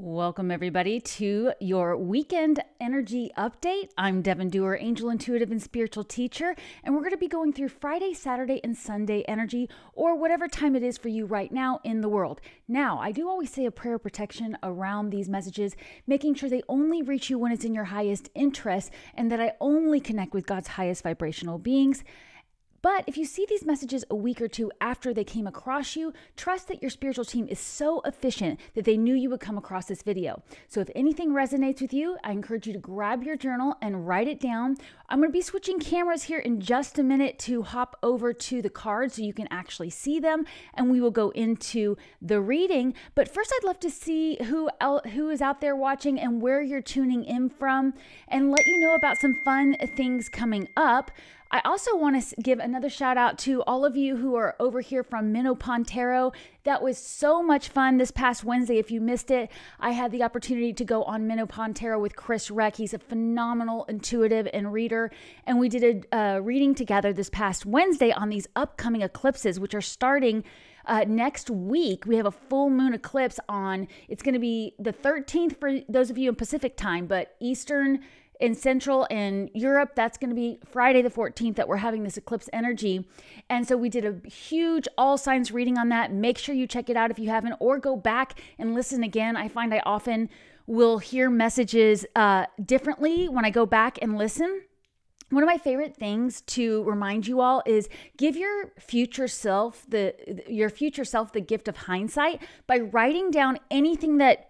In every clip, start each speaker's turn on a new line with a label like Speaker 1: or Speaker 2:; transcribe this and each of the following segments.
Speaker 1: Welcome, everybody, to your weekend energy update. I'm Devon Doer, angel intuitive and spiritual teacher, and we're going to be going through Friday, Saturday, and Sunday energy, or whatever time it is for you right now in the world. Now, I do always say a prayer of protection around these messages, making sure they only reach you when it's in your highest interest, and that I only connect with God's highest vibrational beings. But if you see these messages a week or two after they came across you, trust that your spiritual team is so efficient that they knew you would come across this video. So if anything resonates with you, I encourage you to grab your journal and write it down. I'm going to be switching cameras here in just a minute to hop over to the cards so you can actually see them, and we will go into the reading. But first, I'd love to see who is out there watching and where you're tuning in from, and let you know about some fun things coming up. I also want to give another shout out to all of you who are over here from Minnow Pontero. That was so much fun this past Wednesday. If you missed it, I had the opportunity to go on Minnow Pontero with Chris Reck. He's a phenomenal intuitive and reader. And we did a reading together this past Wednesday on these upcoming eclipses, which are starting next week. We have a full moon eclipse on, it's going to be the 13th for those of you in Pacific time, but Eastern in Central and Europe, that's going to be Friday the 14th that we're having this eclipse energy. And so we did a huge all signs reading on that. Make sure you check it out if you haven't, or go back and listen again. I find I often will hear messages differently when I go back and listen. One of my favorite things to remind you all is give your future self the gift of hindsight by writing down anything that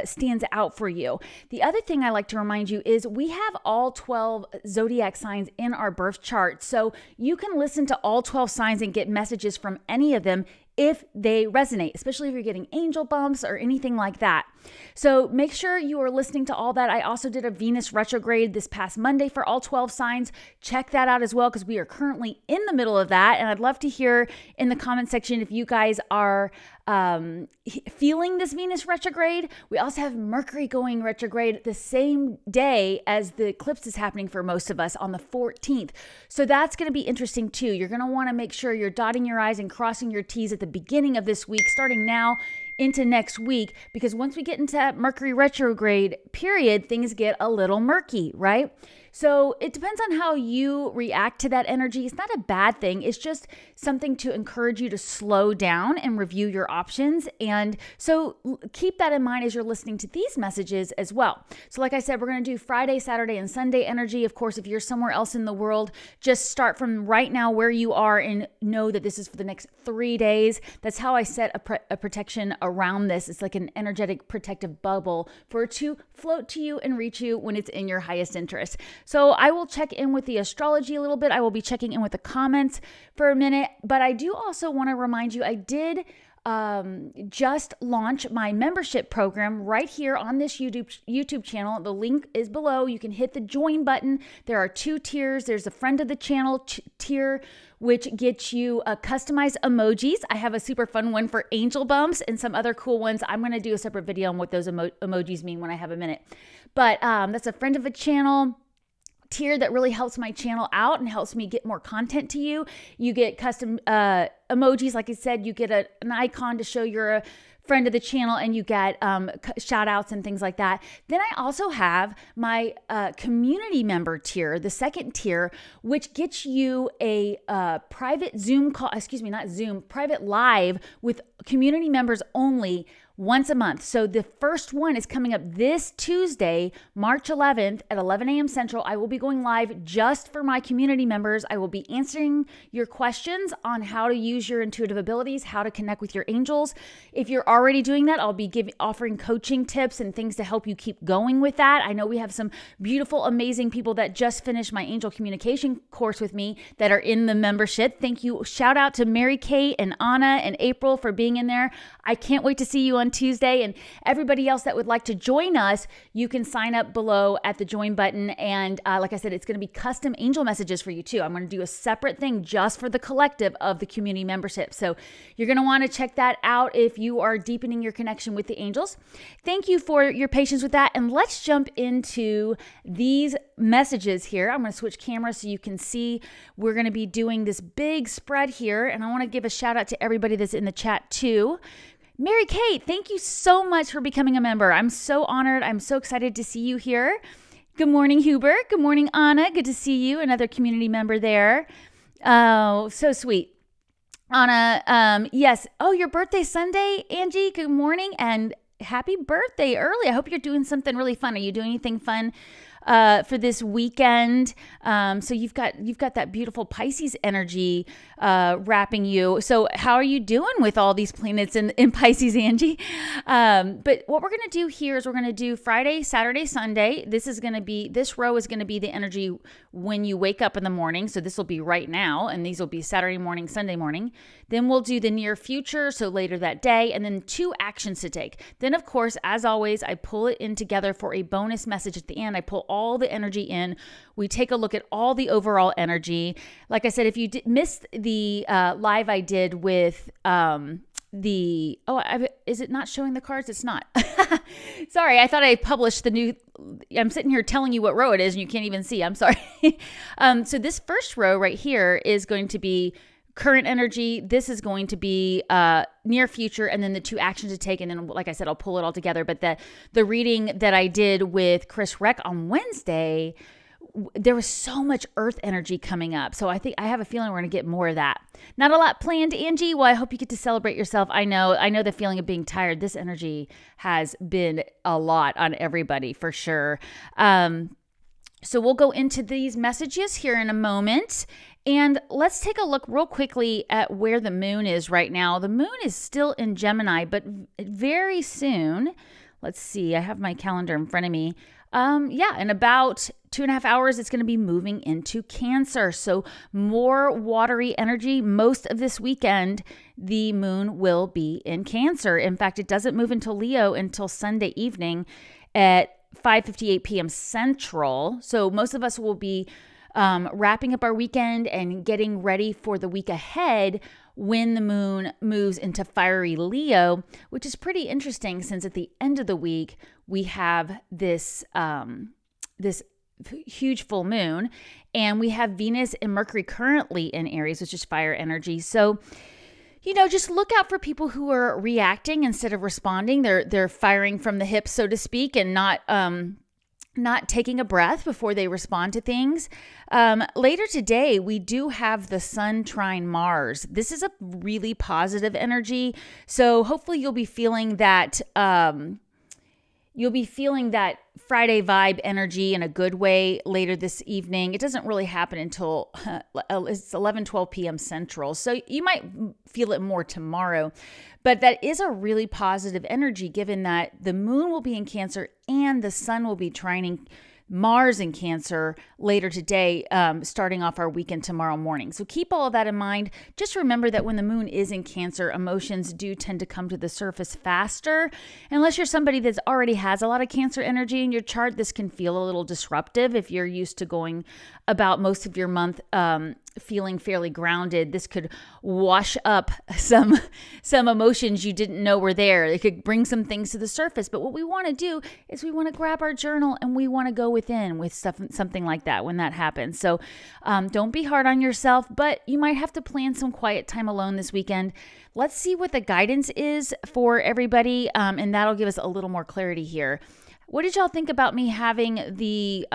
Speaker 1: stands out for you. The other thing I like to remind you is we have all 12 zodiac signs in our birth chart. So you can listen to all 12 signs and get messages from any of them if they resonate, especially if you're getting angel bumps or anything like that. So make sure you are listening to all that. I also did a Venus retrograde this past Monday for all 12 signs. Check that out as well, because we are currently in the middle of that. And I'd love to hear in the comment section if you guys are feeling this Venus retrograde. We also have Mercury going retrograde the same day as the eclipse is happening for most of us on the 14th. So that's going to be interesting too. You're going to want to make sure you're dotting your I's and crossing your T's at the beginning of this week, starting now into next week, because once we get into that Mercury retrograde period, things get a little murky, right? So it depends on how you react to that energy. It's not a bad thing. It's just something to encourage you to slow down and review your options. And so keep that in mind as you're listening to these messages as well. So like I said, we're going to do Friday, Saturday, and Sunday energy. Of course, if you're somewhere else in the world, just start from right now where you are and know that this is for the next 3 days. That's how I set a protection around this. It's like an energetic protective bubble for it to float to you and reach you when it's in your highest interest. So I will check in with the astrology a little bit. I will be checking in with the comments for a minute, but I do also want to remind you, I did just launch my membership program right here on this YouTube channel. The link is below. You can hit the join button. There are 2 tiers. There's a friend of the channel tier, which gets you customized emojis. I have a super fun one for angel bumps and some other cool ones. I'm going to do a separate video on what those emojis mean when I have a minute. But that's a friend of a channel tier that really helps my channel out and helps me get more content to you. You get custom emojis. Like I said, you get an icon to show you're a friend of the channel, and you get shout outs and things like that. Then I also have my community member tier, the second tier, which gets you a private Zoom call, private live with community members only once a month. So the first one is coming up this Tuesday, March 11th at 11 a.m. Central. I will be going live just for my community members. I will be answering your questions on how to use your intuitive abilities, how to connect with your angels. If you're already doing that, I'll be offering coaching tips and things to help you keep going with that. I know we have some beautiful, amazing people that just finished my angel communication course with me that are in the membership. Thank you. Shout out to Mary Kate and Anna and April for being in there. I can't wait to see you on Tuesday, and everybody else that would like to join us, you can sign up below at the join button. And like I said, it's going to be custom angel messages for you too. I'm going to do a separate thing just for the collective of the community membership. So you're going to want to check that out if you are deepening your connection with the angels. Thank you for your patience with that. And let's jump into these messages here. I'm going to switch cameras so you can see. We're going to be doing this big spread here, and I want to give a shout out to everybody that's in the chat too. Mary Kate, thank you so much for becoming a member. I'm so honored. I'm so excited to see you here. Good morning, Hubert. Good morning, Anna. Good to see you, another community member there. Oh, so sweet. Anna, yes. Oh, your birthday's Sunday, Angie. Good morning and happy birthday early. I hope you're doing something really fun. Are you doing anything fun for this weekend? So you've got that beautiful Pisces energy wrapping you. So how are you doing with all these planets in Pisces, Angie? But what we're going to do here is we're going to do Friday, Saturday, Sunday. This row is going to be the energy when you wake up in the morning. So this will be right now, and these will be Saturday morning, Sunday morning. Then we'll do the near future, so later that day, and then 2 actions to take. Then, of course, as always, I pull it in together for a bonus message at the end. I pull all the energy in. We take a look at all the overall energy. Like I said, if you missed the live I did with is it not showing the cards? It's not. Sorry, I thought I published the new. I'm sitting here telling you what row it is, and you can't even see. I'm sorry. So this first row right here is going to be current energy. This is going to be near future, and then the 2 actions to take. And then, like I said, I'll pull it all together. But the reading that I did with Chris Reck on Wednesday, there was so much earth energy coming up. So I have a feeling we're going to get more of that. Not a lot planned, Angie. Well, I hope you get to celebrate yourself. I know the feeling of being tired. This energy has been a lot on everybody for sure. So we'll go into these messages here in a moment. And let's take a look real quickly at where the moon is right now. The moon is still in Gemini, but very soon, let's see, I have my calendar in front of me. In about 2.5 hours, it's going to be moving into Cancer. So more watery energy. Most of this weekend, the moon will be in Cancer. In fact, it doesn't move into Leo until Sunday evening at 5:58 p.m. Central. So most of us will be wrapping up our weekend and getting ready for the week ahead when the moon moves into fiery Leo, which is pretty interesting since at the end of the week we have this huge full moon, and we have Venus and Mercury currently in Aries, which is fire energy. So just look out for people who are reacting instead of responding. They're firing from the hip, so to speak, and not taking a breath before they respond to things. Later today, we do have the Sun trine Mars. This is a really positive energy. So hopefully you'll be feeling that Friday vibe energy in a good way later this evening. It doesn't really happen until it's 11:12 p.m. Central. So you might feel it more tomorrow. But that is a really positive energy given that the moon will be in Cancer and the sun will be trining Mars in Cancer later today, starting off our weekend tomorrow morning. So keep all of that in mind. Just remember that when the moon is in Cancer, emotions do tend to come to the surface faster. Unless you're somebody that already has a lot of Cancer energy in your chart, this can feel a little disruptive. If you're used to going about most of your month feeling fairly grounded, this could wash up some emotions you didn't know were there. It could bring some things to the surface. But what we want to do is we want to grab our journal and we want to go within with something like that when that happens. So don't be hard on yourself, but you might have to plan some quiet time alone this weekend. Let's see what the guidance is for everybody, and that'll give us a little more clarity here. What did y'all think about me having the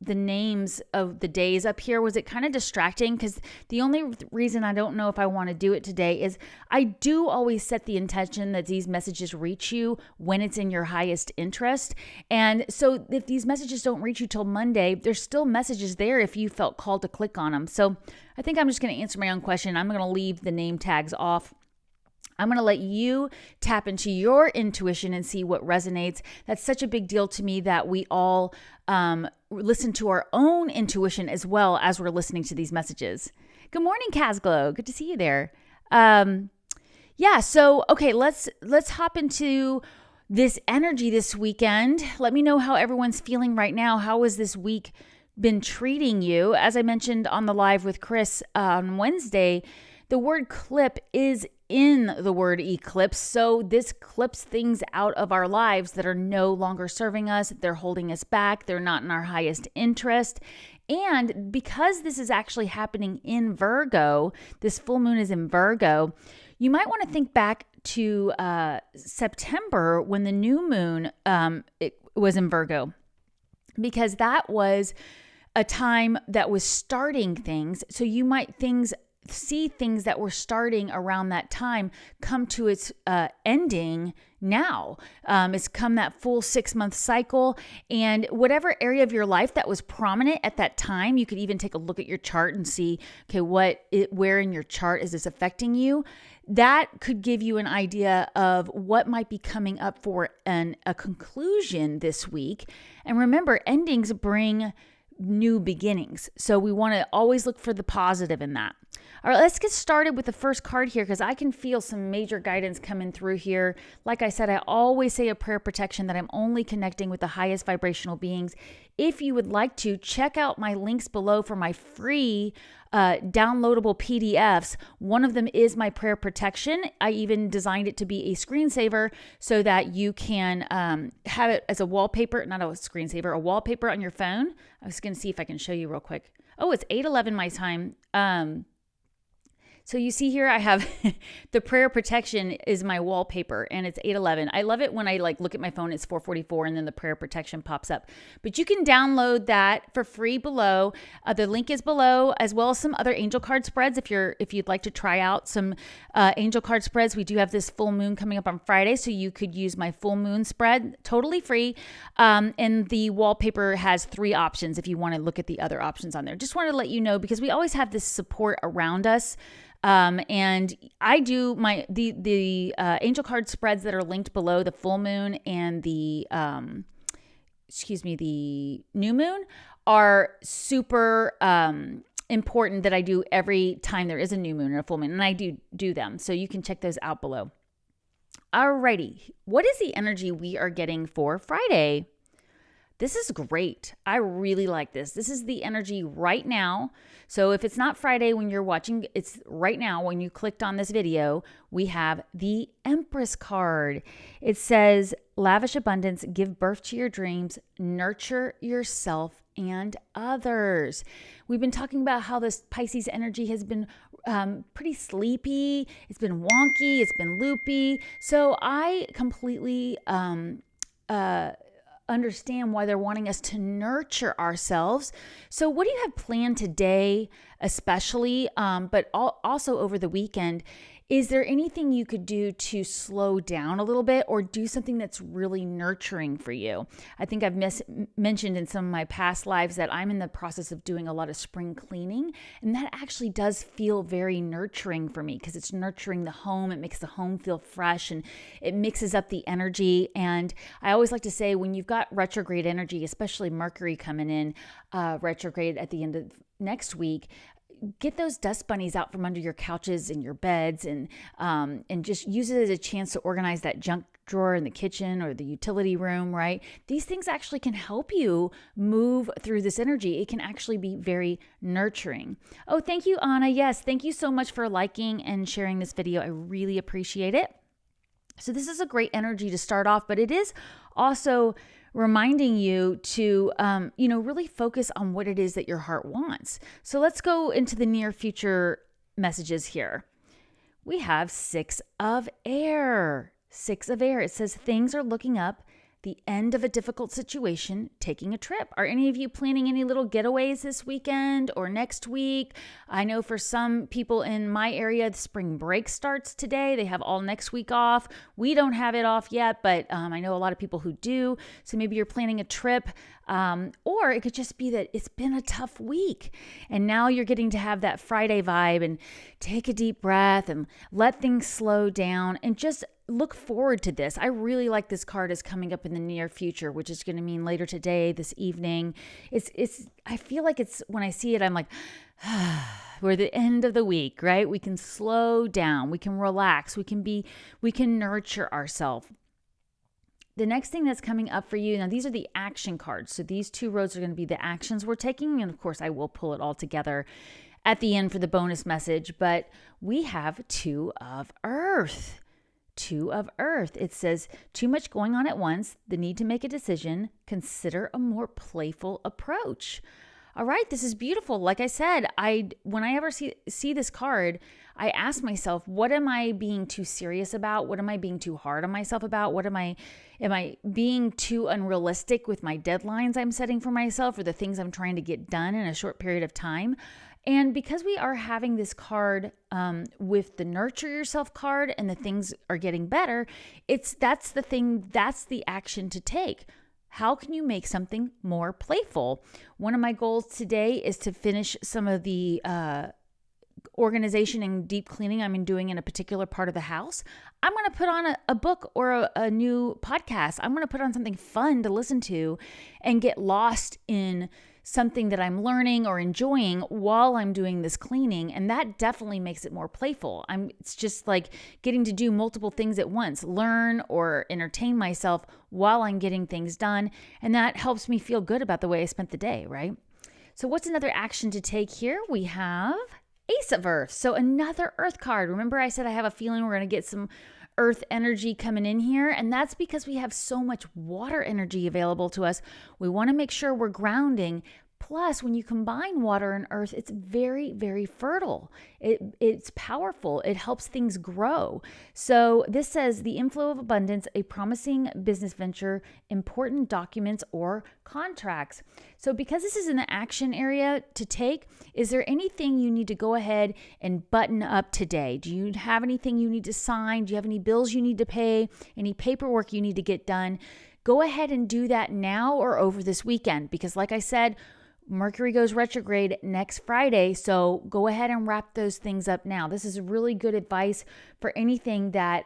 Speaker 1: names of the days up here? Was it kind of distracting? Because the only reason I don't know if I want to do it today is I do always set the intention that these messages reach you when it's in your highest interest. And so if these messages don't reach you till Monday, there's still messages there if you felt called to click on them. So I think I'm just going to answer my own question. I'm going to leave the name tags off. I'm going to let you tap into your intuition and see what resonates. That's such a big deal to me that we all listen to our own intuition as well as we're listening to these messages. Good morning, Casglow. Good to see you there. So okay, let's hop into this energy this weekend. Let me know how everyone's feeling right now. How has this week been treating you? As I mentioned on the live with Chris on Wednesday, the word clip is in the word eclipse. So this clips things out of our lives that are no longer serving us. They're holding us back. They're not in our highest interest. And because this is actually happening in Virgo, this full moon is in Virgo, you might want to think back to September when the new moon it was in Virgo, because that was a time that was starting things. So you might see things that were starting around that time come to its ending now. It's come that full 6-month cycle, and whatever area of your life that was prominent at that time, you could even take a look at your chart and see, okay, where in your chart is this affecting you? That could give you an idea of what might be coming up for a conclusion this week. And remember, endings bring new beginnings. So we want to always look for the positive in that. All right, let's get started with the first card here, because I can feel some major guidance coming through here. Like I said, I always say a prayer protection that I'm only connecting with the highest vibrational beings. If you would like to, check out my links below for my free downloadable PDFs. One of them is my prayer protection. I even designed it to be a screensaver so that you can have it as a wallpaper, not a screensaver, a wallpaper on your phone. I was going to see if I can show you real quick. Oh, it's 8:11 my time. So you see here, I have the prayer protection is my wallpaper, and it's 8:11. I love it when I look at my phone, it's 4:44, and then the prayer protection pops up. But you can download that for free below. The link is below, as well as some other angel card spreads. If you'd like to try out some angel card spreads, we do have this full moon coming up on Friday, so you could use my full moon spread, totally free. And the wallpaper has 3 options if you want to look at the other options on there. Just wanted to let you know, because we always have this support around us. And I do the angel card spreads that are linked below, the full moon and the new moon, are super important, that I do every time there is a new moon or a full moon, and I do them. So you can check those out below. Alrighty, what is the energy we are getting for Friday? This is great. I really like this. This is the energy right now. So if it's not Friday when you're watching, it's right now when you clicked on this video, we have the Empress card. It says, lavish abundance, give birth to your dreams, nurture yourself and others. We've been talking about how this Pisces energy has been pretty sleepy. It's been wonky. It's been loopy. So I completely understand why they're wanting us to nurture ourselves. So what do you have planned today, especially, but also over the weekend? Is there anything you could do to slow down a little bit, or do something that's really nurturing for you? I think I've mentioned in some of my past lives that I'm in the process of doing a lot of spring cleaning, and that actually does feel very nurturing for me, because it's nurturing the home. It makes the home feel fresh, and it mixes up the energy. And I always like to say, when you've got retrograde energy, especially Mercury coming in retrograde at the end of next week, get those dust bunnies out from under your couches and your beds, and just use it as a chance to organize that junk drawer in the kitchen or the utility room, right? These things actually can help you move through this energy. It can actually be very nurturing. Oh, thank you, Anna. Yes, thank you so much for liking and sharing this video. I really appreciate it. So this is a great energy to start off, but it is also reminding you to, really focus on what it is that your heart wants. So let's go into the near future messages here. We have 6 of air. 6 of air. It says things are looking up, the end of a difficult situation, taking a trip. Are any of you planning any little getaways this weekend or next week? I know for some people in my area, the spring break starts today. They have all next week off. We don't have it off yet, but I know a lot of people who do. So maybe you're planning a trip, or it could just be that it's been a tough week, and now you're getting to have that Friday vibe and take a deep breath and let things slow down and just look forward to this. I really like this card is coming up in the near future, which is going to mean later today, this evening. I feel like it's, when I see it, I'm like, we're at the end of the week, right? We can slow down, we can relax, we can nurture ourselves. The next thing that's coming up for you, now these are the action cards. So these 2 roads are going to be the actions we're taking. And of course, I will pull it all together at the end for the bonus message. But we have 2 of Earth. 2 of Earth. It says, too much going on at once, the need to make a decision, consider a more playful approach. All right, this is beautiful. Like I said, when I ever see this card, I ask myself, what am I being too serious about? What am I being too hard on myself about? Am I being too unrealistic with my deadlines I'm setting for myself or the things I'm trying to get done in a short period of time? And because we are having this card with the nurture yourself card and the things are getting better, that's the action to take. How can you make something more playful? One of my goals today is to finish some of the organization and deep cleaning I'm doing in a particular part of the house. I'm going to put on a book or a new podcast. I'm going to put on something fun to listen to and get lost in something that I'm learning or enjoying while I'm doing this cleaning. And that definitely makes it more playful. It's just like getting to do multiple things at once, learn or entertain myself while I'm getting things done. And that helps me feel good about the way I spent the day, right? So what's another action to take here? We have Ace of Earth. So another Earth card. Remember I said I have a feeling we're going to get some Earth energy coming in here, and that's because we have so much water energy available to us. We want to make sure we're grounding. Plus, when you combine water and earth, it's very, very fertile. It's powerful. It helps things grow. So this says the inflow of abundance, a promising business venture, important documents or contracts. So because this is in the action area to take, is there anything you need to go ahead and button up today? Do you have anything you need to sign? Do you have any bills you need to pay? Any paperwork you need to get done? Go ahead and do that now or over this weekend, because like I said, Mercury goes retrograde next Friday, so go ahead and wrap those things up now. This is really good advice for anything that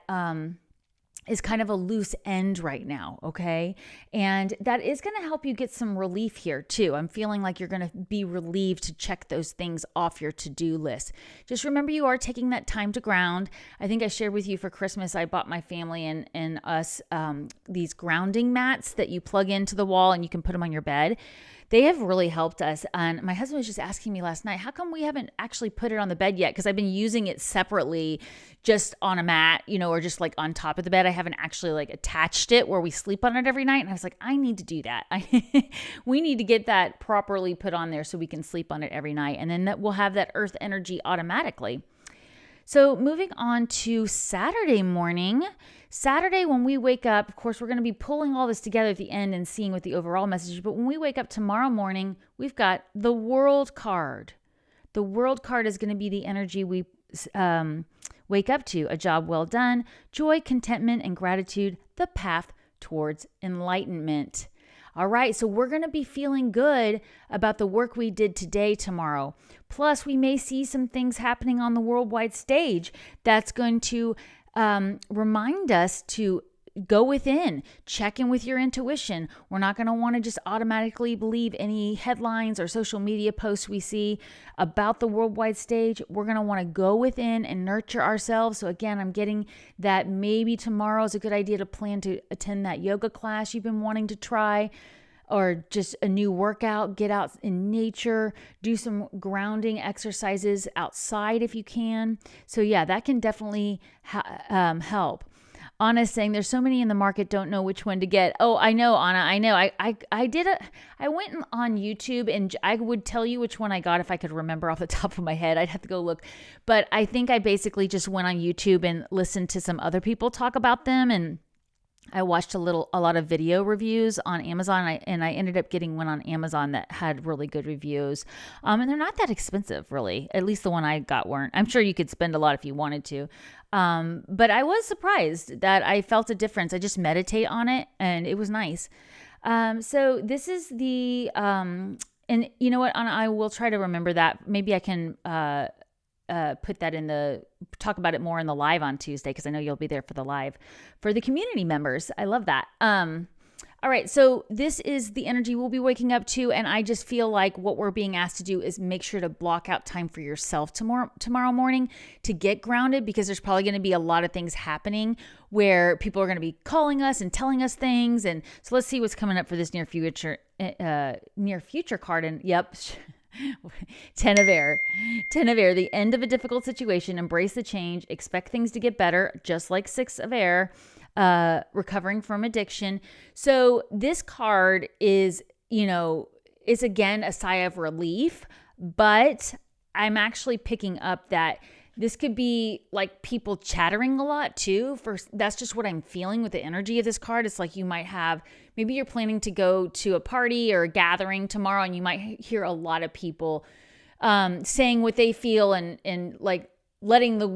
Speaker 1: is kind of a loose end right now, okay? And that is going to help you get some relief here too. I'm feeling like you're going to be relieved to check those things off your to-do list. Just remember you are taking that time to ground. I think I shared with you for Christmas, I bought my family and us these grounding mats that you plug into the wall and you can put them on your bed. They have really helped us. And my husband was just asking me last night, how come we haven't actually put it on the bed yet? Because I've been using it separately just on a mat, or just like on top of the bed. I haven't actually like attached it where we sleep on it every night. And I was like, I need to do that. We need to get that properly put on there so we can sleep on it every night. And then we'll have that earth energy automatically. So moving on to Saturday morning. Saturday, when we wake up, of course, we're going to be pulling all this together at the end and seeing what the overall message is. But when we wake up tomorrow morning, we've got the World card. The World card is going to be the energy we wake up to. A job well done, joy, contentment, and gratitude, the path towards enlightenment. All right, so we're going to be feeling good about the work we did today, tomorrow. Plus, we may see some things happening on the worldwide stage that's going to remind us to go within, check in with your intuition. We're not going to want to just automatically believe any headlines or social media posts we see about the worldwide stage. We're going to want to go within and nurture ourselves. So again, I'm getting that maybe tomorrow is a good idea to plan to attend that yoga class you've been wanting to try, or just a new workout. Get out in nature, do some grounding exercises outside if you can. So yeah, that can definitely help. Anna's saying there's so many in the market, don't know which one to get. Oh, I know, Anna, I know. I went on YouTube and I would tell you which one I got if I could remember off the top of my head. I'd have to go look. But I think I basically just went on YouTube and listened to some other people talk about them, and I watched a lot of video reviews on Amazon, and I ended up getting one on Amazon that had really good reviews. And they're not that expensive, really. At least the one I got weren't. I'm sure you could spend a lot if you wanted to. But I was surprised that I felt a difference. I just meditate on it, and it was nice. So this is the, and you know what, Anna, I will try to remember that. Maybe I can put that talk about it more in the live on Tuesday, because I know you'll be there for the live for the community members. I love that. All right, so this is the energy we'll be waking up to, and I just feel like what we're being asked to do is make sure to block out time for yourself tomorrow morning to get grounded, because there's probably going to be a lot of things happening where people are going to be calling us and telling us things. And so let's see what's coming up for this near future card. And yep. 10 of air, the end of a difficult situation, embrace the change, expect things to get better, just like 6 of air, recovering from addiction. So this card is, is again a sigh of relief, but I'm actually picking up that this could be like people chattering a lot too. That's just what I'm feeling with the energy of this card. It's like you might have, maybe you're planning to go to a party or a gathering tomorrow, and you might hear a lot of people saying what they feel and like letting the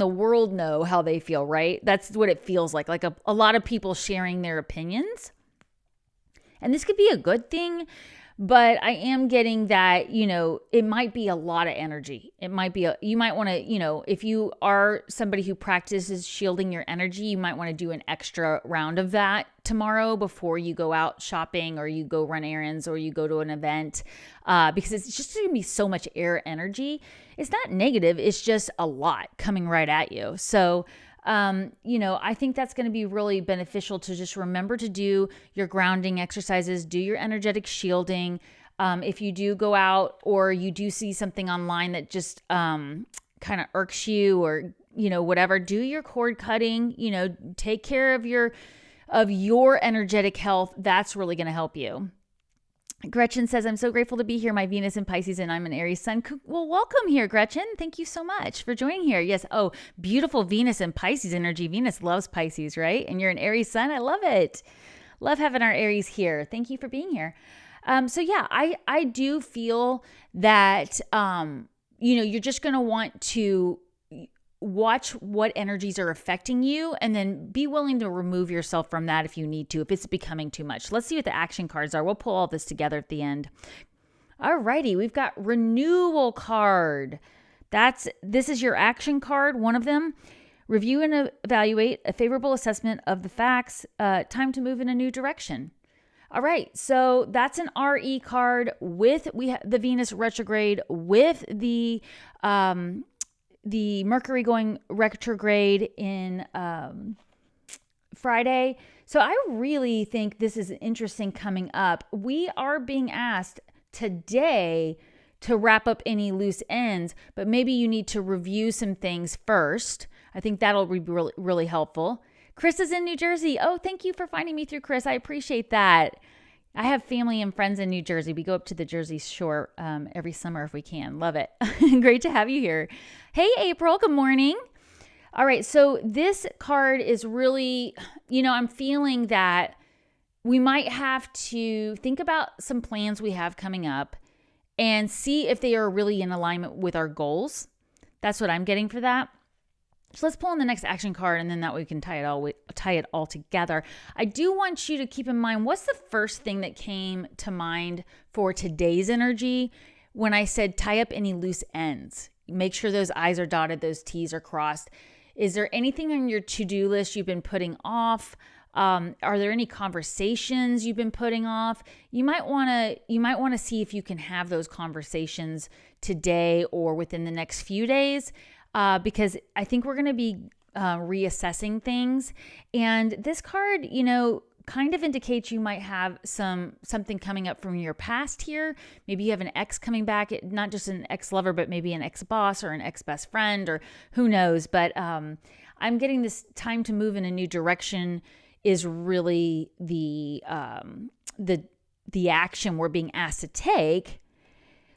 Speaker 1: world know how they feel, right? That's what it feels like a lot of people sharing their opinions. And this could be a good thing, but I am getting that, it might be a lot of energy. It might be, you might want to, if you are somebody who practices shielding your energy, you might want to do an extra round of that tomorrow before you go out shopping or you go run errands or you go to an event, because it's just going to be so much air energy. It's not negative. It's just a lot coming right at you. So, I think that's going to be really beneficial to just remember to do your grounding exercises, do your energetic shielding. If you do go out or you do see something online that just kind of irks you or, whatever, do your cord cutting, take care of your energetic health. That's really going to help you. Gretchen says, I'm so grateful to be here. My Venus in Pisces and I'm an Aries sun. Well, welcome here, Gretchen. Thank you so much for joining here. Yes. Oh, beautiful Venus and Pisces energy. Venus loves Pisces, right? And you're an Aries sun. I love it. Love having our Aries here. Thank you for being here. So yeah, I do feel that, you're just going to want to watch what energies are affecting you and then be willing to remove yourself from that if you need to, if it's becoming too much. Let's see what the action cards are. We'll pull all this together at the end. All righty, we've got renewal card. This is your action card, one of them. Review and evaluate a favorable assessment of the facts. Time to move in a new direction. All right, so that's an RE card with the Venus retrograde, with the Mercury going retrograde in Friday. So I really think this is interesting coming up. We are being asked today to wrap up any loose ends, but maybe you need to review some things first. I think that'll be really, really helpful. Chris is in New Jersey. Oh, thank you for finding me through, Chris. I appreciate that. I have family and friends in New Jersey. We go up to the Jersey Shore every summer if we can. Love it. Great to have you here. Hey, April. Good morning. All right. So this card is really, I'm feeling that we might have to think about some plans we have coming up and see if they are really in alignment with our goals. That's what I'm getting for that. So let's pull in the next action card, and then that way we can tie it all together. I do want you to keep in mind, what's the first thing that came to mind for today's energy when I said tie up any loose ends? Make sure those I's are dotted, those T's are crossed. Is there anything on your to-do list you've been putting off? Are there any conversations you've been putting off? You might want to see if you can have those conversations today or within the next few days. Because I think we're going to be reassessing things. And this card, kind of indicates you might have something coming up from your past here. Maybe you have an ex coming back, not just an ex-lover, but maybe an ex-boss or an ex-best friend, or who knows. But I'm getting this time to move in a new direction is really the action we're being asked to take.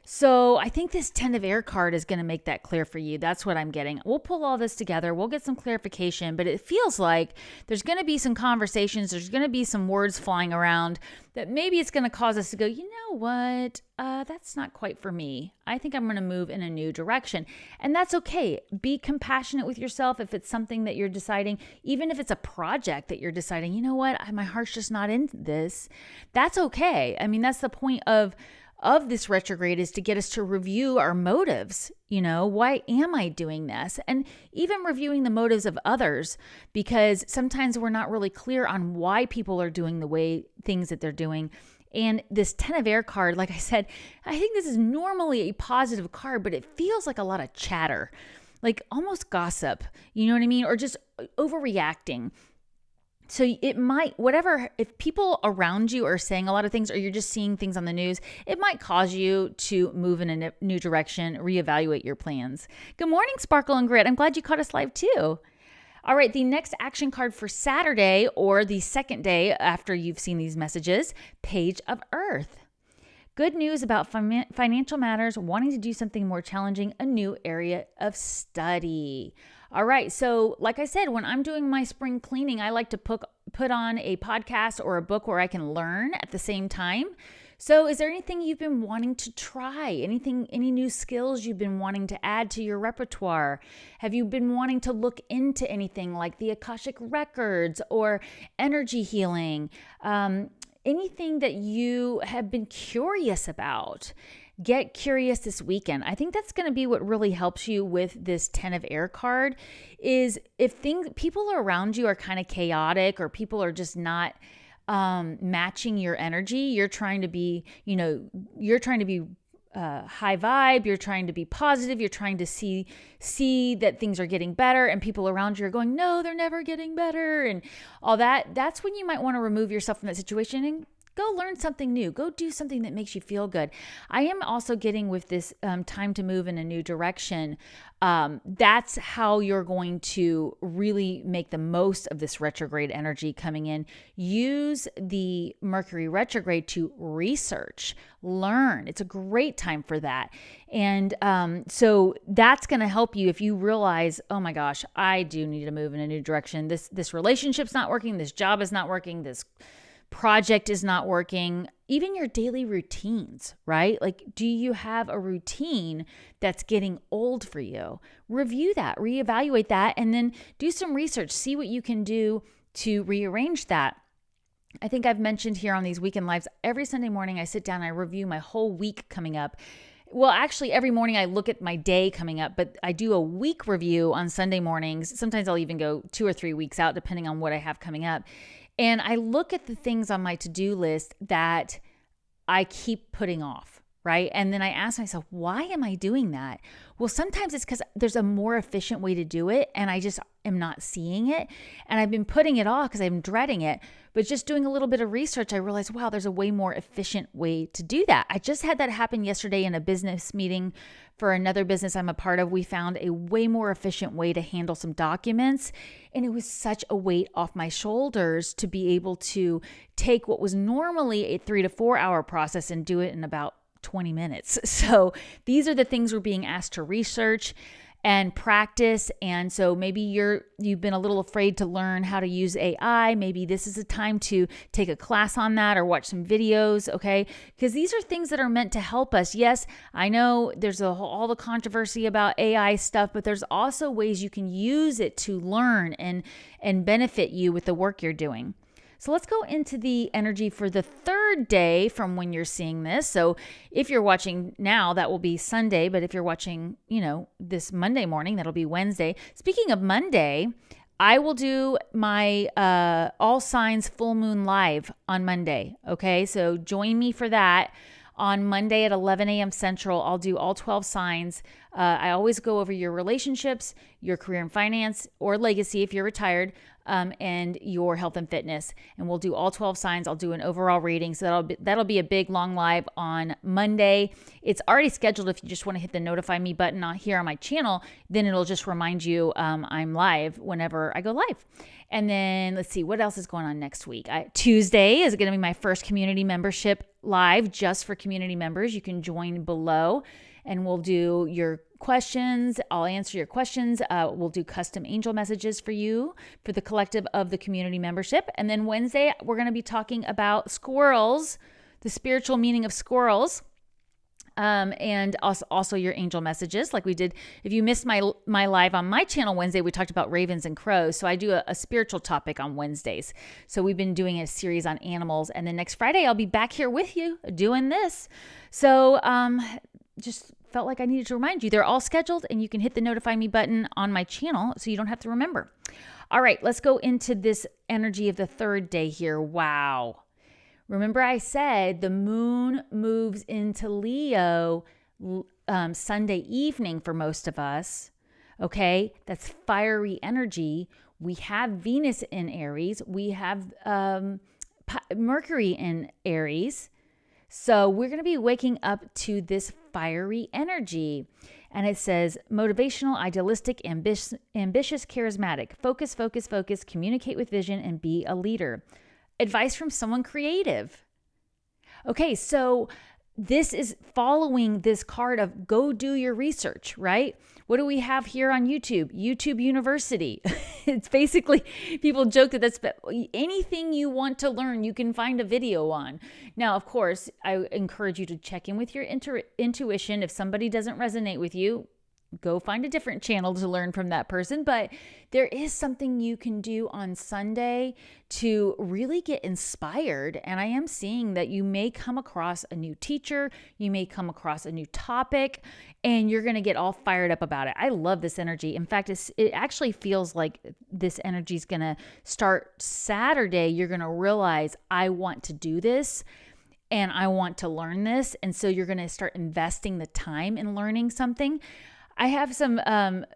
Speaker 1: So I think this 10 of air card is going to make that clear for you. That's what I'm getting. We'll pull all this together. We'll get some clarification, but it feels like there's going to be some conversations. There's going to be some words flying around that maybe it's going to cause us to go, you know what? That's not quite for me. I think I'm going to move in a new direction. And that's okay. Be compassionate with yourself if it's something that you're deciding, even if it's a project that you're deciding, you know what? My heart's just not in this. That's okay. I mean, that's the point of this retrograde, is to get us to review our motives. Why am I doing this? And even reviewing the motives of others, because sometimes we're not really clear on why people are doing the things that they're doing. And this 10 of air card, like I said, I think this is normally a positive card, but it feels like a lot of chatter, like almost gossip, you know what I mean? Or just overreacting. So it might, if people around you are saying a lot of things, or you're just seeing things on the news, it might cause you to move in a new direction, reevaluate your plans. Good morning, Sparkle and Grit. I'm glad you caught us live too. All right, the next action card for Saturday, or the second day after you've seen these messages, Page of Earth. Good news about financial matters, wanting to do something more challenging, a new area of study. All right, so like I said, when I'm doing my spring cleaning, I like to put on a podcast or a book where I can learn at the same time. So is there anything you've been wanting to try? Any new skills you've been wanting to add to your repertoire? Have you been wanting to look into anything like the Akashic Records or energy healing? Anything that you have been curious about? Get curious this weekend. I think that's going to be what really helps you with this 10 of Air card, is if people around you are kind of chaotic, or people are just not matching your energy. You're trying to be, high vibe. You're trying to be positive. You're trying to see that things are getting better, and people around you are going, no, they're never getting better, and all that. That's when you might want to remove yourself from that situation and go learn something new. Go do something that makes you feel good. I am also getting with this time to move in a new direction. That's how you're going to really make the most of this retrograde energy coming in. Use the Mercury retrograde to research, learn. It's a great time for that. And so that's going to help you if you realize, oh my gosh, I do need to move in a new direction. This relationship's not working. This job is not working. This project is not working. Even your daily routines, right? Like, do you have a routine that's getting old for you? Review that, reevaluate that, and then do some research. See what you can do to rearrange that. I think I've mentioned here on these weekend lives, every Sunday morning I sit down and I review my whole week coming up. Well, actually, every morning I look at my day coming up, but I do a week review on Sunday mornings. Sometimes I'll even go 2 or 3 weeks out, depending on what I have coming up. And I look at the things on my to-do list that I keep putting off, right? And then I ask myself, why am I doing that? Well, sometimes it's because there's a more efficient way to do it, and I just am not seeing it. And I've been putting it off because I'm dreading it. But just doing a little bit of research, I realized, wow, there's a way more efficient way to do that. I just had that happen yesterday in a business meeting for another business I'm a part of. We found a way more efficient way to handle some documents. And it was such a weight off my shoulders to be able to take what was normally a 3 to 4 hour process and do it in about 20 minutes. So these are the things we're being asked to research and practice. And so maybe you've been a little afraid to learn how to use AI. Maybe this is a time to take a class on that or watch some videos, okay? Because these are things that are meant to help us. Yes, I know there's all the controversy about AI stuff, but there's also ways you can use it to learn and benefit you with the work you're doing. So let's go into the energy for the third day from when you're seeing this. So if you're watching now, that will be Sunday. But if you're watching, this Monday morning, that'll be Wednesday. Speaking of Monday, I will do my All Signs Full Moon Live on Monday. Okay, so join me for that. On Monday at 11 a.m. Central, I'll do all 12 signs. I always go over your relationships, your career and finance, or legacy if you're retired, and your health and fitness. And we'll do all 12 signs. I'll do an overall reading. So that'll be a big, long live on Monday. It's already scheduled. If you just want to hit the notify me button here on my channel, then it'll just remind you I'm live whenever I go live. And then let's see, what else is going on next week? Tuesday is going to be my first community membership live just for community members. You can join below and we'll do your questions. I'll answer your questions. We'll do custom angel messages for you for the collective of the community membership. And then Wednesday, we're going to be talking about squirrels, the spiritual meaning of squirrels. And also your angel messages like we did. If you missed my live on my channel Wednesday, we talked about ravens and crows. So I do a spiritual topic on Wednesdays. So we've been doing a series on animals. And then next Friday, I'll be back here with you doing this. So just felt like I needed to remind you. They're all scheduled and you can hit the notify me button on my channel so you don't have to remember. All right, let's go into this energy of the third day here. Wow. Remember I said the moon moves into Leo Sunday evening for most of us, okay? That's fiery energy. We have Venus in Aries. We have Mercury in Aries. So we're going to be waking up to this fiery energy. And it says motivational, idealistic, ambitious, charismatic. Focus, focus, focus, communicate with vision, and be a leader. Advice from someone creative. Okay, so this is following this card of go do your research, right? What do we have here on YouTube? YouTube University. It's basically, people joke that that's anything you want to learn, you can find a video on. Now, of course, I encourage you to check in with your intuition. If somebody doesn't resonate with you, go find a different channel to learn from that person. But there is something you can do on Sunday to really get inspired. And I am seeing that you may come across a new teacher, you may come across a new topic, and you're going to get all fired up about it. I love this energy. In fact, it actually feels like this energy is going to start Saturday. You're going to realize, I want to do this and I want to learn this. And so you're going to start investing the time in learning something. I have some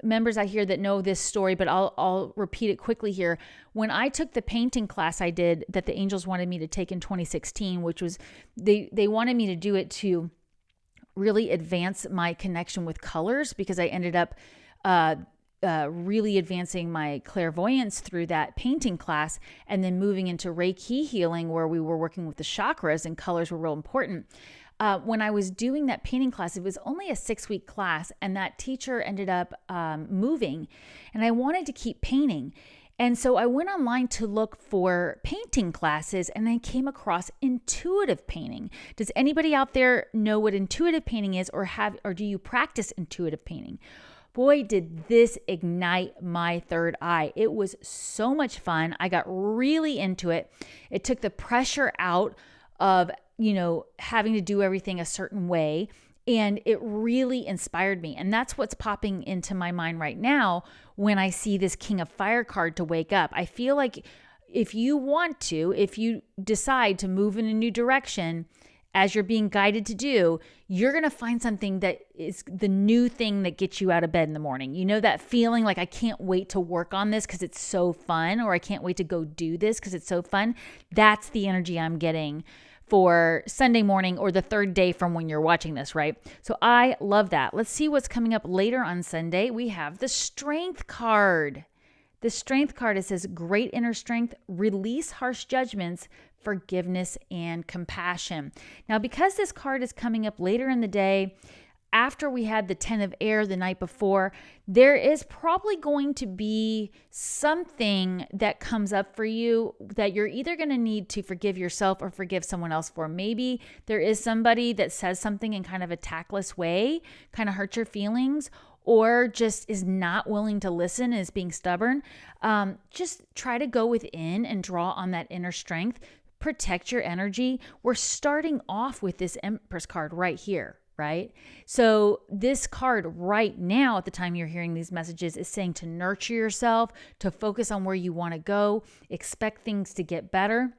Speaker 1: members out here that know this story, but I'll repeat it quickly here. When I took the painting class I did that the angels wanted me to take in 2016, which was, they wanted me to do it to really advance my connection with colors, because I ended up really advancing my clairvoyance through that painting class, and then moving into Reiki healing, where we were working with the chakras and colors were real important. When I was doing that painting class, it was only a 6-week class, and that teacher ended up moving, and I wanted to keep painting. And so I went online to look for painting classes, and I came across intuitive painting. Does anybody out there know what intuitive painting is, or do you practice intuitive painting? Boy, did this ignite my third eye. It was so much fun. I got really into it. It took the pressure out of, having to do everything a certain way. And it really inspired me. And that's what's popping into my mind right now when I see this King of Fire card to wake up. I feel like if you decide to move in a new direction, as you're being guided to do, you're going to find something that is the new thing that gets you out of bed in the morning. You know that feeling like, I can't wait to work on this because it's so fun, or I can't wait to go do this because it's so fun. That's the energy I'm getting for Sunday morning, or the third day from when you're watching this, right? So I love that. Let's see what's coming up later on Sunday. We have the Strength card. The Strength card, it says great inner strength, release harsh judgments, forgiveness, and compassion. Now, because this card is coming up later in the day, after we had the 10 of air the night before, there is probably going to be something that comes up for you that you're either going to need to forgive yourself or forgive someone else for. Maybe there is somebody that says something in kind of a tactless way, kind of hurt your feelings, or just is not willing to listen, is being stubborn. Just try to go within and draw on that inner strength. Protect your energy. We're starting off with this Empress card right here, right? So this card right now, at the time you're hearing these messages, is saying to nurture yourself, to focus on where you want to go, expect things to get better.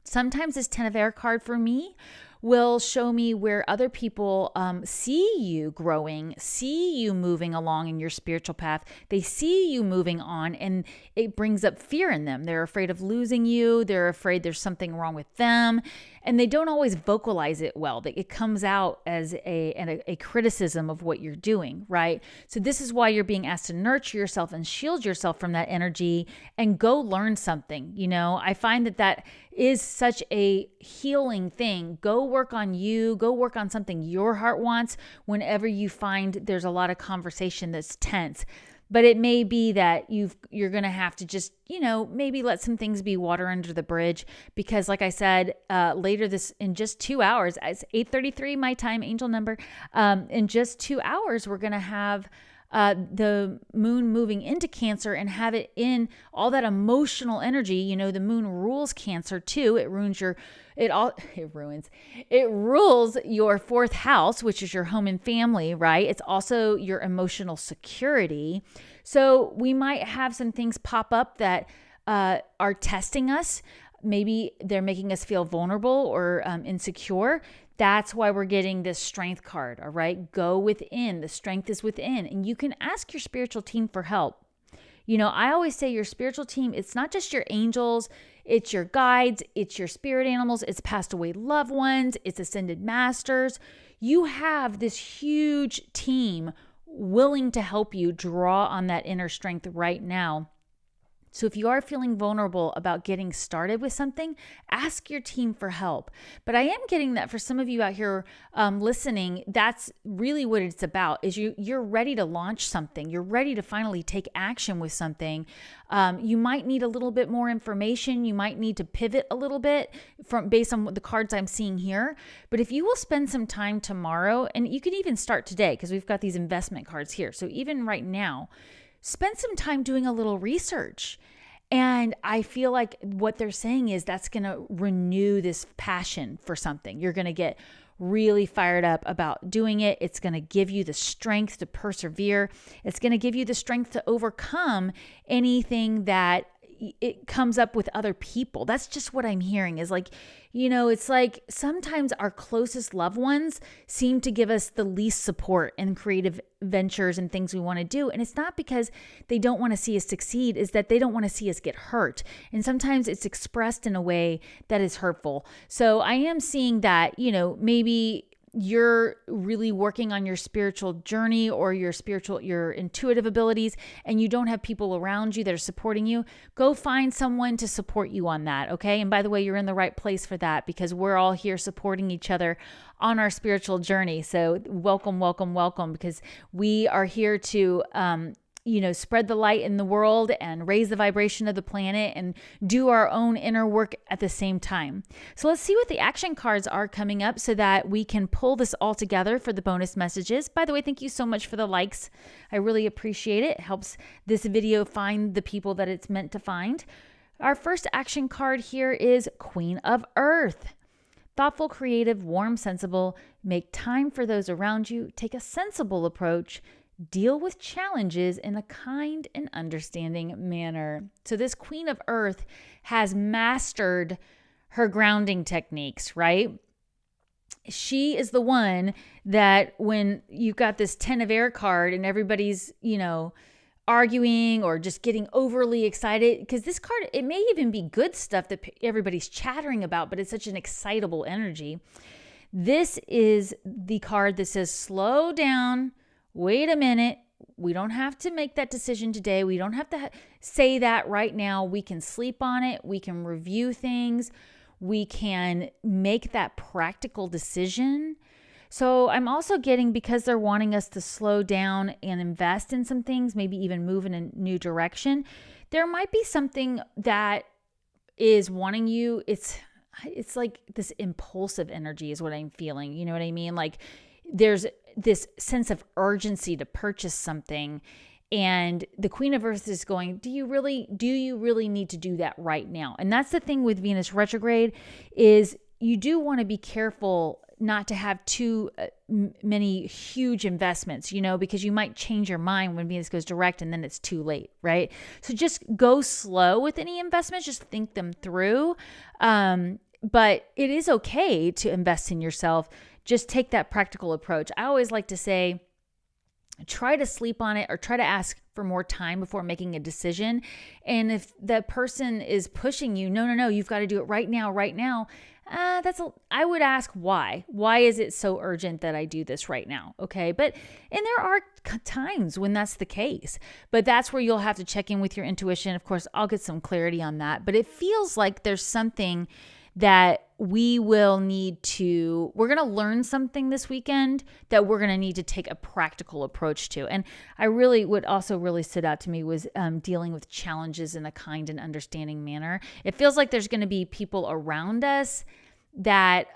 Speaker 1: Sometimes this 10 of air card for me will show me where other people see you growing, see you moving along in your spiritual path. They see you moving on, and it brings up fear in them. They're afraid of losing you. They're afraid there's something wrong with them, and they don't always vocalize it well. It comes out as a criticism of what you're doing, right? So this is why you're being asked to nurture yourself and shield yourself from that energy and go learn something. I find that is such a healing thing. Go work on you. Go work on something your heart wants whenever you find there's a lot of conversation that's tense. But it may be that you're going to have to just, maybe let some things be water under the bridge, because like I said, later in just 2 hours, it's 8:33 my time, angel number. In just 2 hours, we're going to have the moon moving into Cancer and have it in all that emotional energy. The moon rules Cancer too. It rules your 4th house, which is your home and family, right? It's also your emotional security. So we might have some things pop up that are testing us. Maybe they're making us feel vulnerable or insecure. That's why we're getting this Strength card, all right? Go within. The strength is within. And you can ask your spiritual team for help. You know, I always say your spiritual team, it's not just your angels, it's your guides, it's your spirit animals, it's passed away loved ones, it's ascended masters. You have this huge team willing to help you draw on that inner strength right now. So if you are feeling vulnerable about getting started with something, ask your team for help. But I am getting that for some of you out here listening, that's really what it's about, is you're ready to launch something. You're ready to finally take action with something. You might need a little bit more information. You might need to pivot a little bit based on the cards I'm seeing here. But if you will spend some time tomorrow, and you can even start today because we've got these investment cards here. So even right now, spend some time doing a little research. And I feel like what they're saying is that's going to renew this passion for something. You're going to get really fired up about doing it. It's going to give you the strength to persevere. It's going to give you the strength to overcome anything that it comes up with other people. That's just what I'm hearing is like, you know, it's like sometimes our closest loved ones seem to give us the least support in creative ventures and things we want to do. And it's not because they don't want to see us succeed, is that they don't want to see us get hurt. And sometimes it's expressed in a way that is hurtful. So I am seeing that, you know, maybe you're really working on your spiritual journey or your intuitive abilities, and you don't have people around you that are supporting you, go find someone to support you on that. Okay. And by the way, you're in the right place for that because we're all here supporting each other on our spiritual journey. So welcome, welcome, welcome, because we are here to, spread the light in the world and raise the vibration of the planet and do our own inner work at the same time. So let's see what the action cards are coming up so that we can pull this all together for the bonus messages. By the way, thank you so much for the likes. I really appreciate it. It helps this video find the people that it's meant to find. Our first action card here is Queen of Earth. Thoughtful, creative, warm, sensible. Make time for those around you. Take a sensible approach. Deal with challenges in a kind and understanding manner. So this Queen of Earth has mastered her grounding techniques, right? She is the one that when you've got this 10 of Air card and everybody's, arguing or just getting overly excited, because this card, it may even be good stuff that everybody's chattering about, but it's such an excitable energy. This is the card that says, slow down. Wait a minute. We don't have to make that decision today. We don't have to say that right now. We can sleep on it. We can review things. We can make that practical decision. So I'm also getting, because they're wanting us to slow down and invest in some things, maybe even move in a new direction, there might be something that is wanting you. It's like this impulsive energy is what I'm feeling. You know what I mean? Like there's this sense of urgency to purchase something, and the Queen of Earth is going, do you really need to do that right now? And that's the thing with Venus retrograde, is you do want to be careful not to have too many huge investments, because you might change your mind when Venus goes direct and then it's too late, right? So just go slow with any investments, just think them through. But it is okay to invest in yourself. Just take that practical approach. I always like to say, try to sleep on it or try to ask for more time before making a decision. And if the person is pushing you, no, you've got to do it right now. I would ask why. Why is it so urgent that I do this right now? Okay. And there are times when that's the case, but that's where you'll have to check in with your intuition. Of course, I'll get some clarity on that, but it feels like there's something that we're going to learn something this weekend that we're going to need to take a practical approach to. And what also really stood out to me was dealing with challenges in a kind and understanding manner. It feels like there's going to be people around us that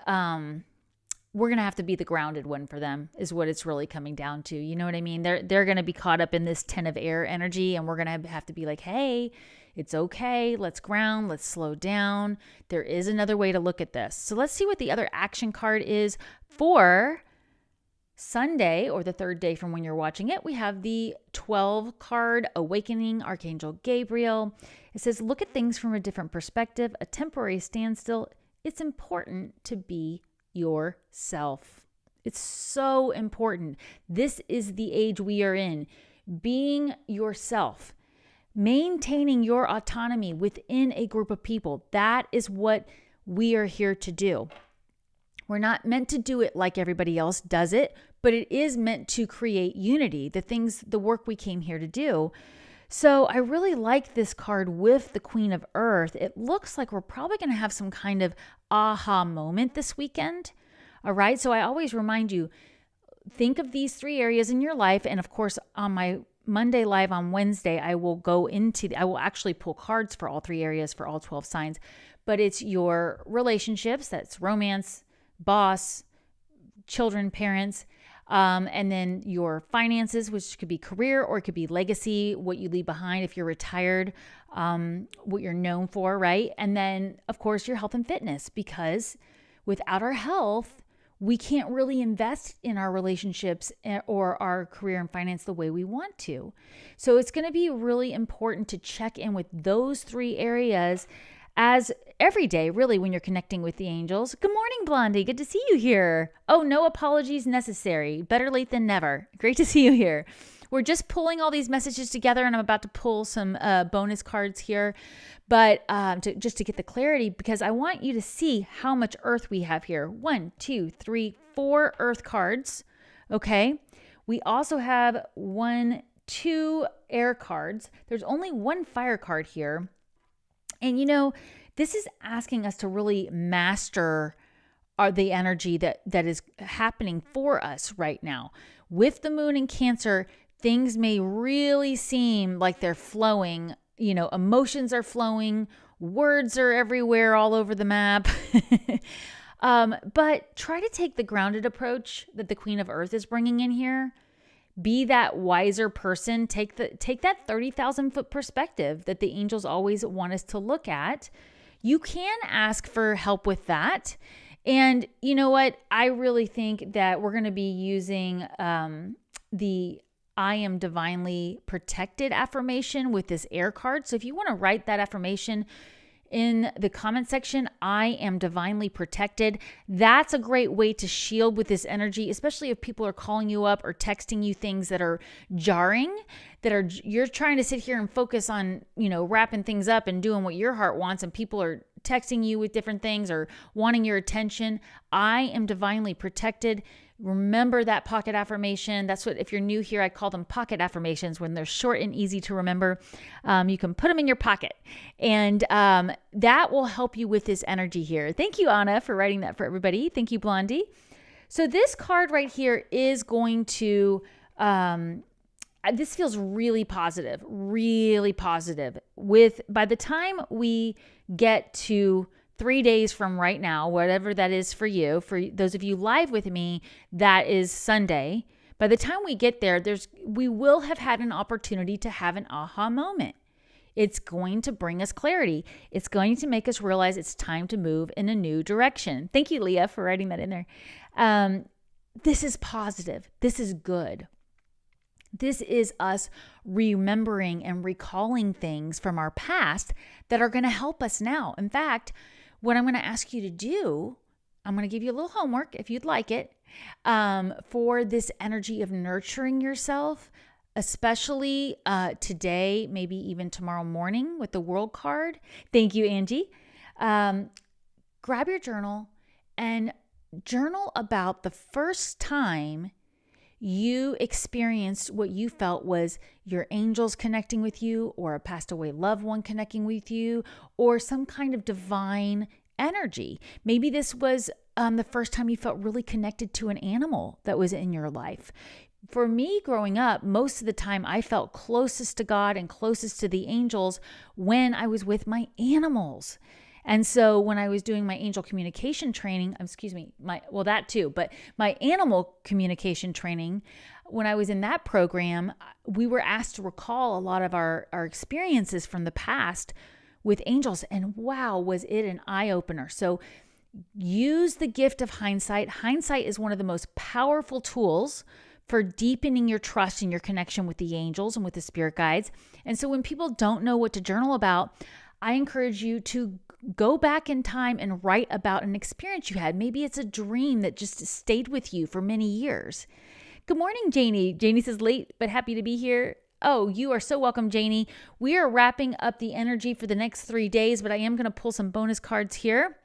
Speaker 1: we're going to have to be the grounded one for them, is what it's really coming down to. You know what I mean? They're going to be caught up in this 10 of Air energy, and we're going to have to be like, hey, it's okay. Let's ground. Let's slow down. There is another way to look at this. So let's see what the other action card is for Sunday, or the third day from when you're watching it. We have the 12 card Awakening Archangel Gabriel. It says, look at things from a different perspective, a temporary standstill. It's important to be yourself. It's so important. This is the age we are in. Being yourself. maintaining your autonomy within a group of people. That is what we are here to do. We're not meant to do it like everybody else does it, but it is meant to create unity, the work we came here to do. So I really like this card with the Queen of Earth. It looks like we're probably going to have some kind of aha moment this weekend. All right. So I always remind you, think of these 3 areas in your life. And of course, on my Monday live on Wednesday, I will actually pull cards for all 3 areas for all 12 signs. But it's your relationships, that's romance, boss, children, parents, and then your finances, which could be career or it could be legacy, what you leave behind if you're retired, what you're known for, right? And then, of course, your health and fitness, because without our health, we can't really invest in our relationships or our career and finance the way we want to. So it's going to be really important to check in with those 3 areas as every day, really, when you're connecting with the angels. Good morning, Blondie. Good to see you here. Oh, no apologies necessary. Better late than never. Great to see you here. We're just pulling all these messages together, and I'm about to pull some bonus cards here, but just to get the clarity, because I want you to see how much earth we have here. 1, 2, 3, 4 earth cards. Okay. We also have 1, 2 air cards. There's only 1 fire card here. And this is asking us to really master the energy that is happening for us right now. With the moon in Cancer, things may really seem like they're flowing. Emotions are flowing, words are everywhere all over the map. But try to take the grounded approach that the Queen of Earth is bringing in here. Be that wiser person. Take that 30,000-foot perspective that the angels always want us to look at. You can ask for help with that. And you know what? I really think that we're going to be using the I am divinely protected affirmation with this air card. So if you want to write that affirmation in the comment section, I am divinely protected. That's a great way to shield with this energy, especially if people are calling you up or texting you things that are jarring, you're trying to sit here and focus on, wrapping things up and doing what your heart wants, and people are texting you with different things or wanting your attention. I am divinely protected. Remember that pocket affirmation. That's what, if you're new here, I call them pocket affirmations when they're short and easy to remember. You can put them in your pocket, and that will help you with this energy here. Thank you, Anna, for writing that for everybody. Thank you, Blondie. So this card right here is going to, this feels really positive, really positive. By the time we get to 3 days from right now, whatever that is for you, for those of you live with me, that is Sunday. By the time we get there, we will have had an opportunity to have an aha moment. It's going to bring us clarity. It's going to make us realize it's time to move in a new direction. Thank you, Leah, for writing that in there. This is positive. This is good. This is us remembering and recalling things from our past that are going to help us now. In fact, what I'm going to ask you to do, I'm going to give you a little homework if you'd like it, for this energy of nurturing yourself, especially today, maybe even tomorrow morning with the World card. Thank you, Angie. Grab your journal and journal about the first time you experienced what you felt was your angels connecting with you, or a passed away loved one connecting with you, or some kind of divine energy. Maybe this was the first time you felt really connected to an animal that was in your life. For me, growing up, most of the time I felt closest to God and closest to the angels when I was with my animals. And so when I was doing my angel communication training, that too, but my animal communication training, when I was in that program, we were asked to recall a lot of our experiences from the past with angels. And wow, was it an eye-opener. So use the gift of hindsight. Hindsight is one of the most powerful tools for deepening your trust and your connection with the angels and with the spirit guides. And so when people don't know what to journal about, I encourage you to go back in time and write about an experience you had. Maybe it's a dream that just stayed with you for many years. Good morning, Janie. Janie says late, but happy to be here. Oh, you are so welcome, Janie. We are wrapping up the energy for the next 3 days, but I am going to pull some bonus cards here.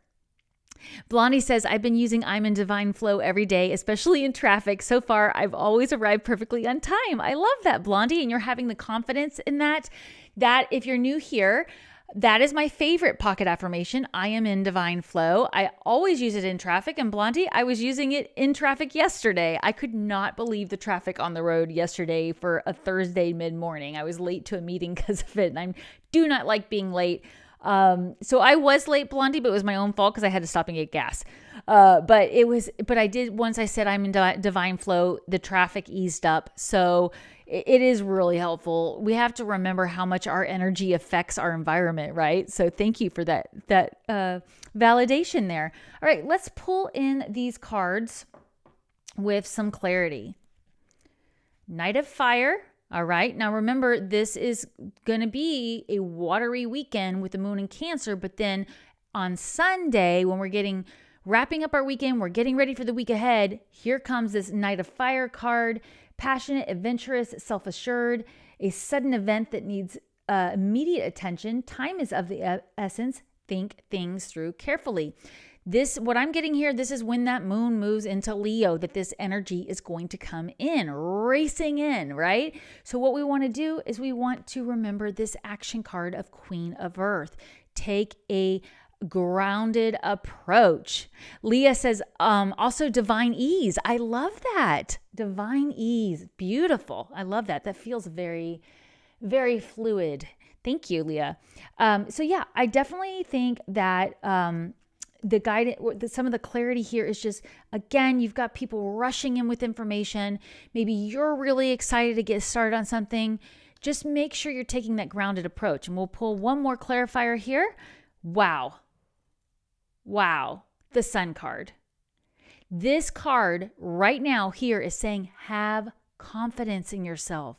Speaker 1: Blondie says, I've been using I'm in Divine Flow every day, especially in traffic. So far, I've always arrived perfectly on time. I love that, Blondie, and you're having the confidence in that. That if you're new here, that is my favorite pocket affirmation. I am in divine flow. I always use it in traffic. And Blondie, I was using it in traffic yesterday. I could not believe the traffic on the road yesterday for a Thursday mid-morning. I was late to a meeting because of it. And I do not like being late. So I was late, Blondie, but it was my own fault because I had to stop and get gas. But I did, once I said I'm in divine flow, the traffic eased up. So it is really helpful. We have to remember how much our energy affects our environment, right? So thank you for that validation there. All right, let's pull in these cards with some clarity. Knight of Fire. All right. Now remember, this is going to be a watery weekend with the moon in Cancer, but then on Sunday, when we're wrapping up our weekend, we're getting ready for the week ahead, here comes this Knight of Fire card. Passionate, adventurous, self-assured, a sudden event that needs immediate attention. Time is of the essence. Think things through carefully. What I'm getting here, this is when that moon moves into Leo, that this energy is going to come in, racing in, right? So what we want to do is we want to remember this action card of Queen of Earth. Take a grounded approach. Leah says, also divine ease. I love that. Divine ease. Beautiful. I love that. That feels very, very fluid. Thank you, Leah. So yeah, I definitely think that the guidance, some of the clarity here is just, again, you've got people rushing in with information. Maybe you're really excited to get started on something. Just make sure you're taking that grounded approach. And we'll pull one more clarifier here. Wow. Wow, the Sun card. This card right now here is saying, have confidence in yourself.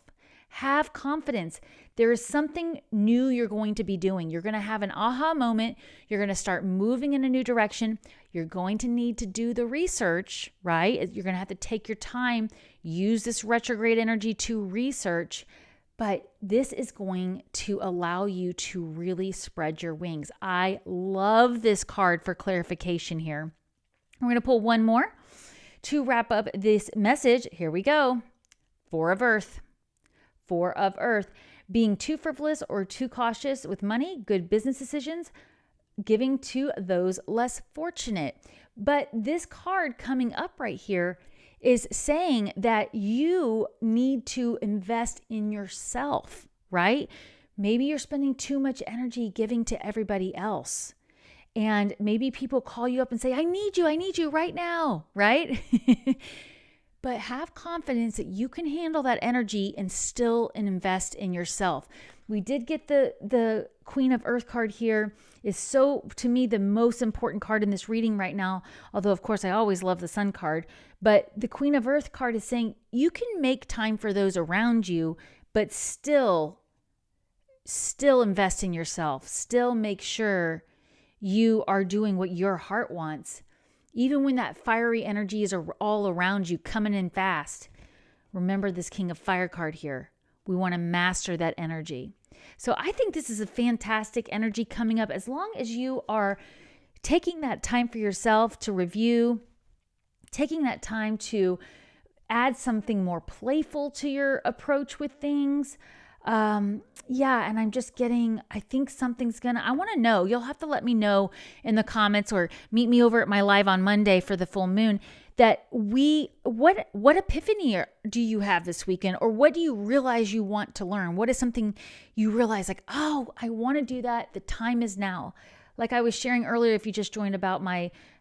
Speaker 1: Have confidence. There is something new you're going to be doing. You're going to have an aha moment. You're going to start moving in a new direction. You're going to need to do the research, right? You're going to have to take your time, use this retrograde energy to research. But this is going to allow you to really spread your wings. I love this card for clarification here. We're going to pull one more to wrap up this message. Here we go. Four of Earth. Four of Earth. Being too frivolous or too cautious with money, good business decisions, giving to those less fortunate. But this card coming up right here is saying that you need to invest in yourself, right? Maybe you're spending too much energy giving to everybody else. And maybe people call you up and say, I need you right now, right? But have confidence that you can handle that energy and still invest in yourself. We did get the Queen of Earth card here. Is so, to me, the most important card in this reading right now. Although, of course, I always love the Sun card. But the Queen of Earth card is saying you can make time for those around you, but still invest in yourself. Still make sure you are doing what your heart wants. Even when that fiery energy is all around you, coming in fast. Remember this King of Fire card here. We want to master that energy. So I think this is a fantastic energy coming up as long as you are taking that time for yourself to review, taking that time to add something more playful to your approach with things. Yeah, and I'm just getting, I think I want to know, you'll have to let me know in the comments or meet me over at my live on Monday for the full moon, that what epiphany do you have this weekend? Or what do you realize you want to learn? What is something you realize like, oh, I want to do that. The time is now. Like I was sharing earlier, if you just joined, about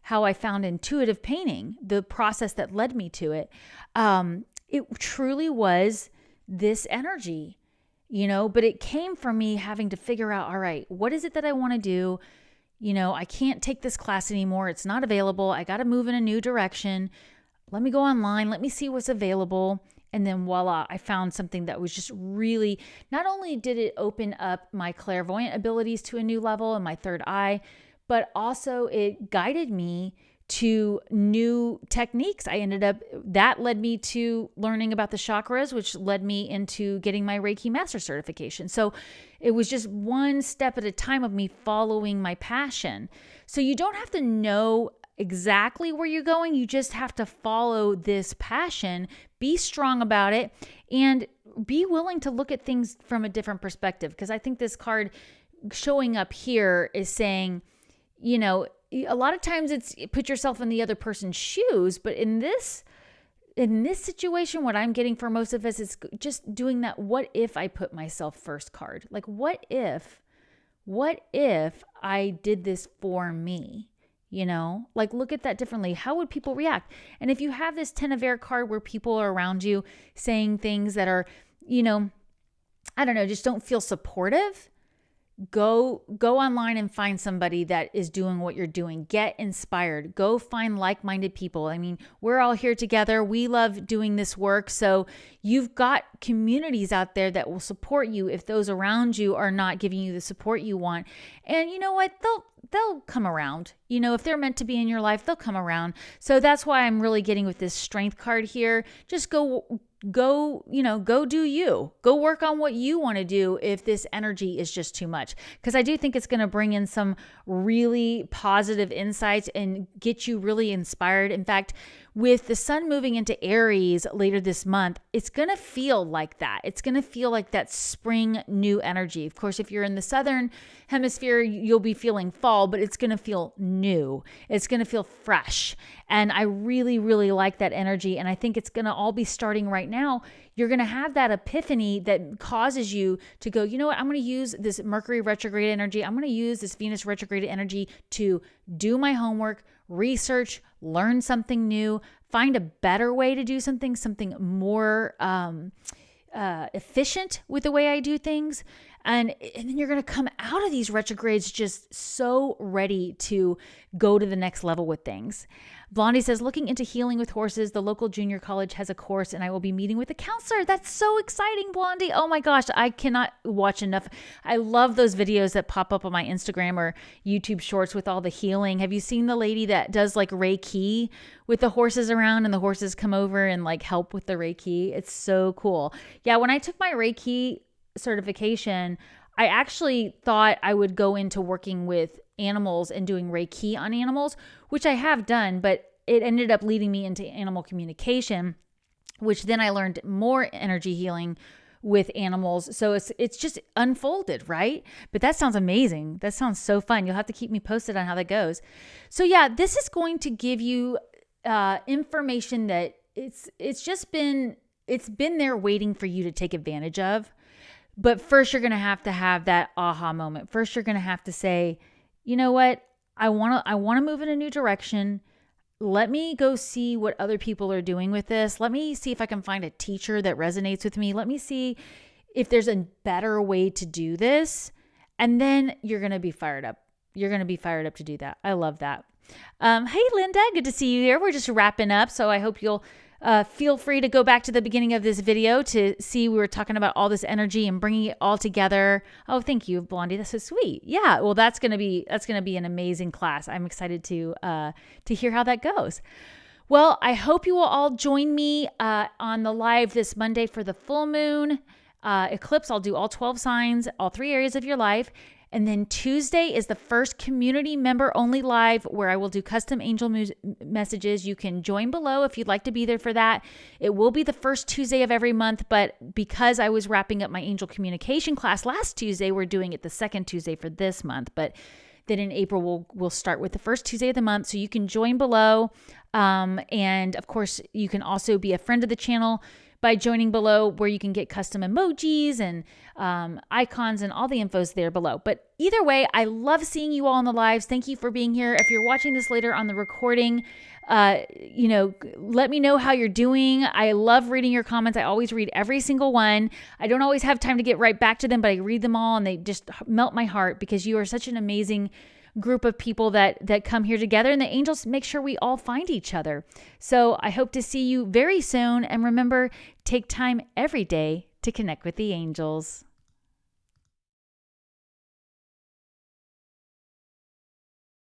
Speaker 1: how I found intuitive painting, the process that led me to it. It truly was this energy, but it came from me having to figure out, all right, what is it that I want to do? I can't take this class anymore. It's not available. I got to move in a new direction. Let me go online. Let me see what's available. And then voila, I found something that was just really, not only did it open up my clairvoyant abilities to a new level and my third eye, but also it guided me to new techniques. That led me to learning about the chakras, which led me into getting my Reiki Master certification. So it was just one step at a time of me following my passion. So you don't have to know exactly where you're going. You just have to follow this passion, be strong about it, and be willing to look at things from a different perspective. Because I think this card showing up here is saying, a lot of times it's put yourself in the other person's shoes, but in this situation, what I'm getting for most of us is just doing that what if I put myself first card. Like what if I did this for me? Like look at that differently. How would people react? And if you have this 10 of Air card where people are around you saying things that are, I don't know, just don't feel supportive, go online and find somebody that is doing what you're doing. Get inspired. Go find like-minded people. I mean, we're all here together. We love doing this work. So you've got communities out there that will support you if those around you are not giving you the support you want. And you know what? They'll come around. If they're meant to be in your life, they'll come around. So that's why I'm really getting with this strength card here. Just go do you. Go work on what you want to do if this energy is just too much. Because I do think it's going to bring in some really positive insights and get you really inspired. In fact, with the sun moving into Aries later this month, it's going to feel like that. It's going to feel like that spring new energy. Of course, if you're in the southern hemisphere, you'll be feeling fall, but it's going to feel new. It's going to feel fresh. And I really, really like that energy. And I think it's going to all be starting right now. You're going to have that epiphany that causes you to go, you know what? I'm going to use this Mercury retrograde energy. I'm going to use this Venus retrograde energy to do my homework, research, learn something new, find a better way to do something more efficient with the way I do things. And then you're going to come out of these retrogrades just so ready to go to the next level with things. Blondie says, looking into healing with horses, the local junior college has a course and I will be meeting with a counselor. That's so exciting, Blondie. Oh my gosh, I cannot watch enough. I love those videos that pop up on my Instagram or YouTube shorts with all the healing. Have you seen the lady that does like Reiki with the horses around and the horses come over and like help with the Reiki? It's so cool. Yeah, when I took my Reiki certification, I actually thought I would go into working with animals and doing Reiki on animals, which I have done, but it ended up leading me into animal communication, which then I learned more energy healing with animals. So it's just unfolded, right? But that sounds amazing. That sounds so fun. You'll have to keep me posted on how that goes. So yeah, this is going to give you information that it's been there waiting for you to take advantage of. But first, you're going to have that aha moment. First, you're going to have to say, you know what? I want to move in a new direction. Let me go see what other people are doing with this. Let me see if I can find a teacher that resonates with me. Let me see if there's a better way to do this. And then you're going to be fired up. You're going to be fired up to do that. I love that. Hey, Linda, good to see you here. We're just wrapping up. So I hope you'll feel free to go back to the beginning of this video to see we were talking about all this energy and bringing it all together. Oh, thank you, Blondie. That's so sweet. Yeah, well, that's gonna be an amazing class. I'm excited to hear how that goes. Well, I hope you will all join me on the live this Monday for the full moon eclipse. I'll do all 12 signs, all 3 areas of your life. And then Tuesday is the first community member only live where I will do custom angel messages. You can join below if you'd like to be there for that. It will be the first Tuesday of every month, but because I was wrapping up my angel communication class last Tuesday, we're doing it the second Tuesday for this month. But then in April, we'll start with the first Tuesday of the month. So you can join below. And of course, you can also be a friend of the channel by joining below, where you can get custom emojis and icons, and all the info's there below. But either way, I love seeing you all in the lives. Thank you for being here. If you're watching this later on the recording, let me know how you're doing. I love reading your comments. I always read every single one. I don't always have time to get right back to them, but I read them all and they just melt my heart because you are such an amazing group of people that come here together, and the angels make sure we all find each other. So I hope to see you very soon. And remember, take time every day to connect with the angels.